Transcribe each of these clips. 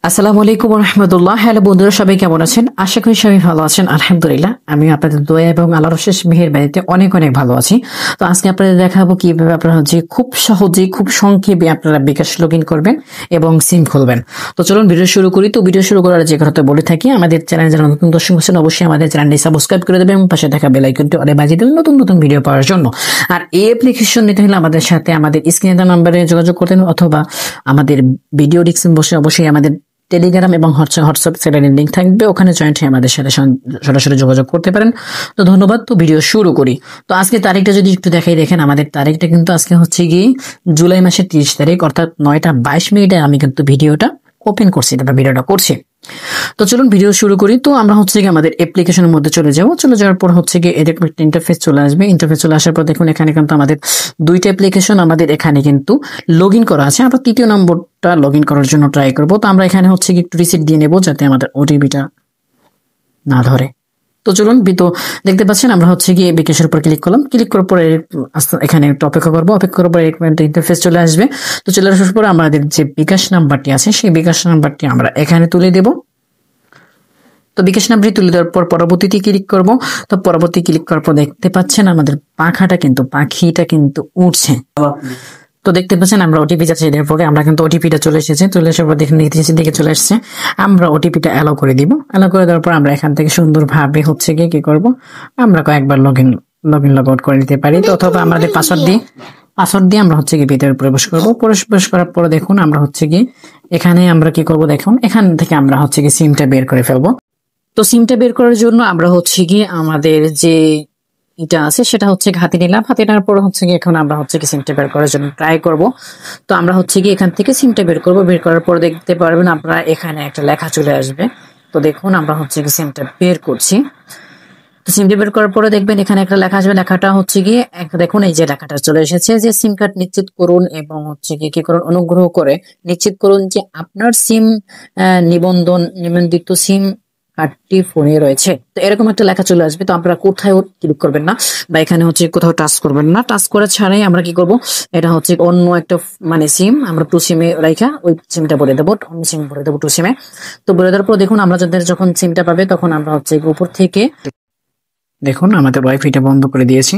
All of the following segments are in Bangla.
আসসালামু আলাইকুম রহমতুল্লাহ। হ্যালো বন্ধুরা, সবাই কেমন আছেন? আশা করি সবাই ভালো আছেন। আলহামদুলিল্লাহ, আমি আপনাদের দোয়া এবং আল্লাহর অশেষ মেহেরবানিতে অনেক অনেক ভালো আছি। তো আজকে আপনাদের দেখাবো কিভাবে আপনারা খুব সহজে খুব সংক্ষেপে আপনারা বিকাশ লগ ইন করবেন এবং সিম খুলবেন। তো চলুন ভিডিও শুরু করি। তো ভিডিও শুরু করার যে কথা বলে থাকি, আমাদের চ্যানেল যারা নতুন দর্শক আছেন অবশ্যই আমাদের চ্যানেলটি সাবস্ক্রাইব করে দেবেন এবং পাশে থাকা বেল আইকনটি অলে বাজিয়ে দেবেন নতুন নতুন ভিডিও পাওয়ার জন্য। আর এই অ্যাপ্লিকেশন নিতে হলে আমাদের সাথে আমাদের স্ক্রিনে দেওয়া নাম্বারে যোগাযোগ করতেন অথবা আমাদের ভিডিও ডিসক্রিপশন বসে অবশ্যই আমাদের টেলিগ্রাম এবং হোয়াটসঅ্যাপ চ্যানেলের লিঙ্ক থাকবে, ওখানে জয়েন্ট হয়ে আমাদের সাথে সরাসরি যোগাযোগ করতে পারেন। তো ধন্যবাদ। তো ভিডিও শুরু করি। তো আজকে তারিখটা যদি একটু দেখাই, দেখেন আমাদের তারিখটা কিন্তু আজকে হচ্ছে গিয়ে জুলাই মাসের 30 তারিখ, অর্থাৎ 9টা 22 মিনিটে আমি কিন্তু ভিডিওটা ওপেন করছি, তারপর ভিডিওটা করছি। তো চলুন ভিডিও শুরু করি। তো আমরা হচ্ছে গিয়ে আমাদের অ্যাপ্লিকেশনের মধ্যে চলে যাওয়ার পর হচ্ছে গিয়ে এরকম একটা ইন্টারফেস চলে আসবে। ইন্টারফেস চলে আসার পর দেখুন এখানে কিন্তু আমাদের দুইটা অ্যাপ্লিকেশন আমাদের এখানে কিন্তু লগ ইন করা আছে। আমরা তৃতীয় নম্বরটা লগ ইন করার জন্য ট্রাই করবো। তো আমরা এখানে হচ্ছে গিয়ে একটু রিসিট দিয়ে নেবো যাতে আমাদের ওটিপিটা না ধরে। তো চলুন, তো দেখতে পাচ্ছেন আমরা হচ্ছে গিয়ে বিকাশের উপর ক্লিক করলাম। ক্লিক করার পরে এখানে একটু অপেক্ষা করবো। অপেক্ষা করার পরে ইন্টারফেস চলে আসবে। তো চলে আসার পরে আমাদের যে বিকাশ নাম্বারটি আছে সেই বিকাশ নাম্বারটি আমরা এখানে তুলে দেবো। তো বিকাশ নাম্বারটি তুলে দেওয়ার পর পরবর্তীতে ক্লিক করব। তো পরবর্তী ক্লিক করার পর দেখতে পাচ্ছেন আমাদের পাখিটা কিন্তু উঠছে। তো দেখতে পাচ্ছেন আমরা ওটিপি যাচ্ছে, এর পরে আমরা কিন্তু ওটিপিটা চলে এসেছে। চলে আসার পর দেখে দিকে চলে আসছে। আমরা ওটিপিটা অ্যালাউ করে দিব। অ্যালাউ করে দেওয়ার পর আমরা এখান থেকে সুন্দরভাবে হচ্ছে গিয়ে কি করব, আমরা কয়েকবার লগ ইন লগ আউট করে নিতে পারি। তো অথবা আমাদের পাসওয়ার্ড দিয়ে আমরা হচ্ছে গিয়ে ভিতরে প্রবেশ করব। প্রবেশ করার পরে দেখুন আমরা হচ্ছে গিয়ে এখানে আমরা কি করব, দেখুন এখান থেকে আমরা হচ্ছে গিয়ে সিমটা বের করে ফেলবো। তো সিমটা বের করার জন্য আমরা হচ্ছে গিয়ে আমাদের যে এটা আছে সেটা হচ্ছে হাতে নিলাম। হাতে নেওয়ার পর হচ্ছে গিয়ে এখন আমরা হচ্ছে কি সিমটা বের করার জন্য ট্রাই করব। তো আমরা হচ্ছে গিয়ে এখান থেকে সিমটা বের করব। বের করার পর দেখতে পারবেন আপনারা এখানে একটা লেখা চলে আসবে। তো দেখুন আমরা হচ্ছে কি সিমটা বের করছি। তো সিমটা বের করার পরে দেখবেন এখানে একটা লেখা আসবে। লেখাটা হচ্ছে গিয়ে দেখুন এই যে লেখাটা চলে এসেছে যে সিম কার্ড নিশ্চিত করুন এবং হচ্ছে গিয়ে কি করুন, অনুগ্রহ করে নিশ্চিত করুন যে আপনার সিম নিবন্ধিত সিম কার্ডটি ফোনে রয়েছে। তো এরকম একটা লেখা চলে আসবে। তো আপনারা কোথাও ক্লিক করবেন না বা এখানে হচ্ছে কোথাও টাচ করবেন না। টাচ করা ছাড়াই আমরা কি করব, এটা হচ্ছে অন্য একটা সিম আমরা টু সিমে রাখা ওই সিমটা বলে দেবো, অন্য সিম বলে দেবো টু সিমে। তো বলে দেওয়ার পর দেখুন আমরা যাদের যখন সিমটা পাবে তখন আমরা হচ্ছে উপর থেকে দেখুন আমাদের ওয়াইফাইটা বন্ধ করে দিয়েছি।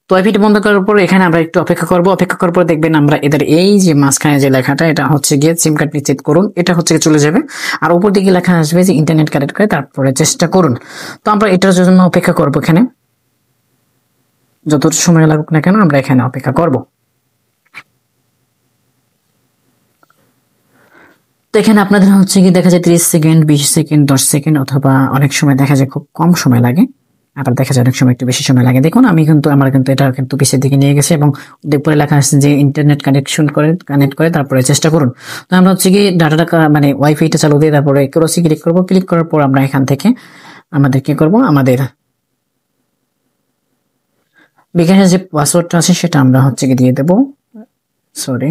তো ওয়াইফাইটা বন্ধ করার পর এখানে আমরা একটু অপেক্ষা করব। অপেক্ষা করার পর দেখবেন আমরা এদের এই যে মাঝখানে যে লেখাটা এটা হচ্ছে গিয়ে সিম কার্ড নিশ্চিত করুন, এটা হচ্ছে চলে যাবে। আর উপর দিকে লেখা আসবে যে ইন্টারনেট কানেক্ট করে তারপরে চেষ্টা করুন। তো আমরা এটার জন্য অপেক্ষা করব। এখানে যত সময় লাগুক না কেন আমরা এখানে অপেক্ষা করব। তো এখানে আপনাদের হচ্ছে কি দেখা যায় 30 সেকেন্ড, 20 সেকেন্ড, 10 সেকেন্ড অথবা অনেক সময় দেখা যায় খুব কম সময় লাগে, আবার দেখা যায় অনেক সময় একটু বেশি সময় লাগে। দেখুন আমার কিন্তু এটা কিন্তু পিছের দিকে নিয়ে গেছে এবং উপরে লেখা আছে যে ইন্টারনেট কানেক্ট করে তারপরে চেষ্টা করুন। তো আমরা হচ্ছে কি ডাটাটা ওয়াইফাইটা চালু দিয়ে তারপরে ক্রসি ক্লিক করব। ক্লিক করার পর আমরা এখান থেকে আমাদের কি করব, আমাদের বিকাশের যে পাসওয়ার্ডটা আছে সেটা আমরা হচ্ছে কি দিয়ে দেবো। সরি,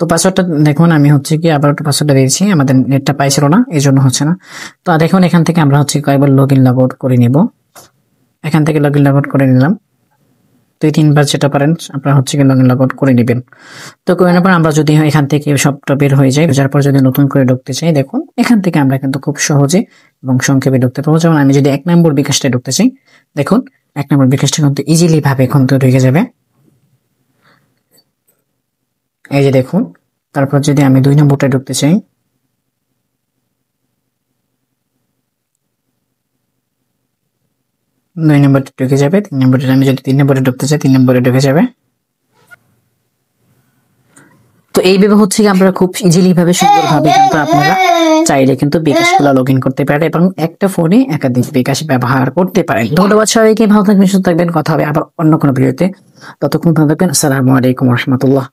তো পাসওয়ার্ডটা দেখুন আমি হচ্ছে কি আবার একটু পাসওয়ার্ডটা দিয়েছি, আমাদের নেটটা পাইছিল না এই জন্য হচ্ছে না। তো দেখুন এখান থেকে আমরা হচ্ছে কয়েকবার লগ আউট করে নিব। এখান থেকে লগ আউট করে নিলাম। 2-3 বার যেটা পারেন আপনারা হচ্ছে কি লগ আউট করে নেবেন। তো করে নেওয়ার পর আমরা যদি এখান থেকে সবটা বের হয়ে যায়, যার পর যদি নতুন করে ঢুকতে চাই দেখুন এখান থেকে আমরা কিন্তু খুব সহজে এবং সংক্ষেপে ঢুকতে পারবো। যেমন আমি যদি 1 নম্বর বিকাশটা ঢুকতে চাই, দেখুন 1 নম্বর বিকাশটা কিন্তু ইজিলি ভাবে এখন তো ঢুকে যাবে। এই যে দেখুন, তারপর যদি আমি 2 নম্বরটা ঢুকতে চাই, 2 নম্বরটা ঢুকে যাবে। 3 নম্বরটা আমি যদি 3 নম্বরে ঢুকতে চাই 3 নম্বরে ঢুকে যাবে। তো এইভাবে হচ্ছে কি আপনারা খুব ইজিলি ভাবে সুন্দরভাবে কিন্তু আপনারা চাইলে কিন্তু বিকাশগুলো লগ ইন করতে পারেন এবং একটা ফোনে একাধিক বিকাশ ব্যবহার করতে পারেন। ধন্যবাদ সবাইকে, ভালো থাকবেন, সুস্থ থাকবেন। কথা হবে আবার অন্য কোনো ভিডিওতে। ততক্ষণ ভালো থাকবেন। আসসালামু আলাইকুম রহমতুল্লাহ।